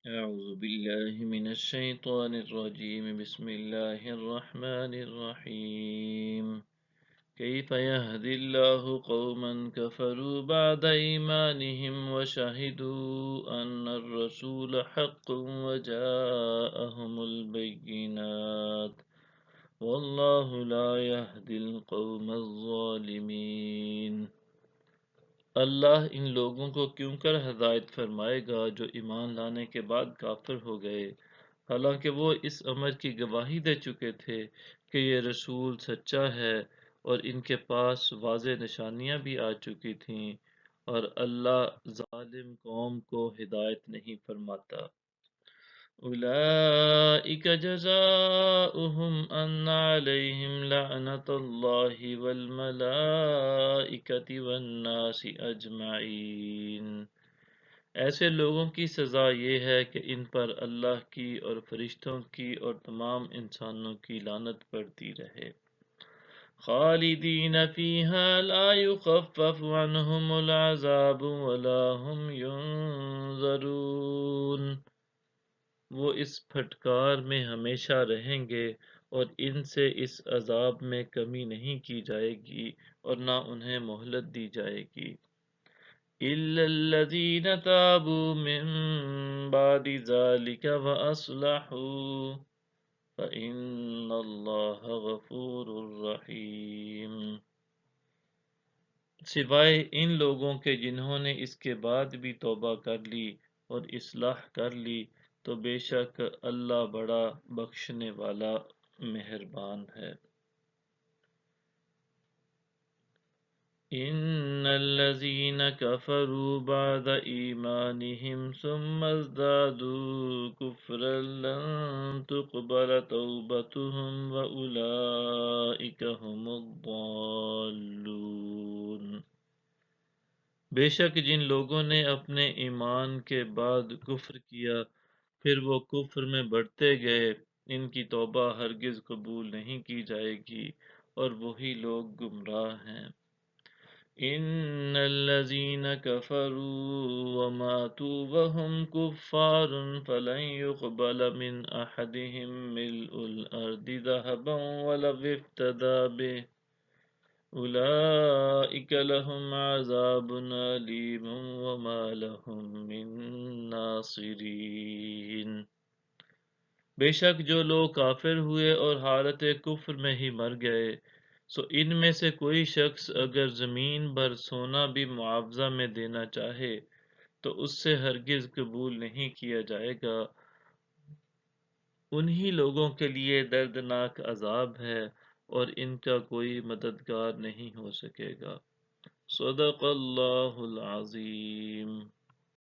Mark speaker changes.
Speaker 1: أعوذ بالله من الشيطان الرجيم بسم الله الرحمن الرحيم كيف يهدي الله قوما كفروا بعد إيمانهم وشهدوا أن الرسول حق وجاءهم البينات والله لا يهدي القوم الظالمين۔ اللہ ان لوگوں کو کیوں کر ہدایت فرمائے گا جو ایمان لانے کے بعد کافر ہو گئے، حالانکہ وہ اس امر کی گواہی دے چکے تھے کہ یہ رسول سچا ہے اور ان کے پاس واضح نشانیاں بھی آ چکی تھیں، اور اللہ ظالم قوم کو ہدایت نہیں فرماتا۔ أولئك جزاؤهم أن عليهم لعنة الله والملائكة والناس أجمعين۔ ایسے لوگوں کی سزا یہ ہے کہ ان پر اللہ کی اور فرشتوں کی اور تمام انسانوں کی لعنت پڑتی رہے۔ خالدین فیہا لا یخفف عنہم العذاب ولا هم ینظرون۔ وہ اس پھٹکار میں ہمیشہ رہیں گے اور ان سے اس عذاب میں کمی نہیں کی جائے گی اور نہ انہیں مہلت دی جائے گی۔ إِلَّا الَّذِينَ تَابُوا مِن بَعْدِ ذَلِكَ وَأَصْلَحُوا فَإِنَّ اللَّهَ غَفُورٌ رَّحِيمٌ۔ سوائے ان لوگوں کے جنہوں نے اس کے بعد بھی توبہ کر لی اور اصلاح کر لی تو بے شک اللہ بڑا بخشنے والا مہربان ہے۔ ان الذين كفروا بعد ایمانهم ثم ازدادوا كفرا لن تقبل توبتهم واولئك هم الضالون۔ بے شک جن لوگوں نے اپنے ایمان کے بعد کفر کیا پھر وہ کفر میں بڑھتے گئے، ان کی توبہ ہرگز قبول نہیں کی جائے گی اور وہی لوگ گمراہ ہیں۔ ان الذين كفروا وماتوا وهم كفار فلن يقبل من احدهم ملء الارض ذهبا ولو افتدى به أولئك لهم عذاب أليم وما لهم من ناصرين۔ بے شک جو لوگ کافر ہوئے اور حالت کفر میں ہی مر گئے، سو ان میں سے کوئی شخص اگر زمین بھر سونا بھی معاوضہ میں دینا چاہے تو اس سے ہرگز قبول نہیں کیا جائے گا۔ انہی لوگوں کے لیے دردناک عذاب ہے اور ان کا کوئی مددگار نہیں ہو سکے گا۔ صدق اللہ العظیم۔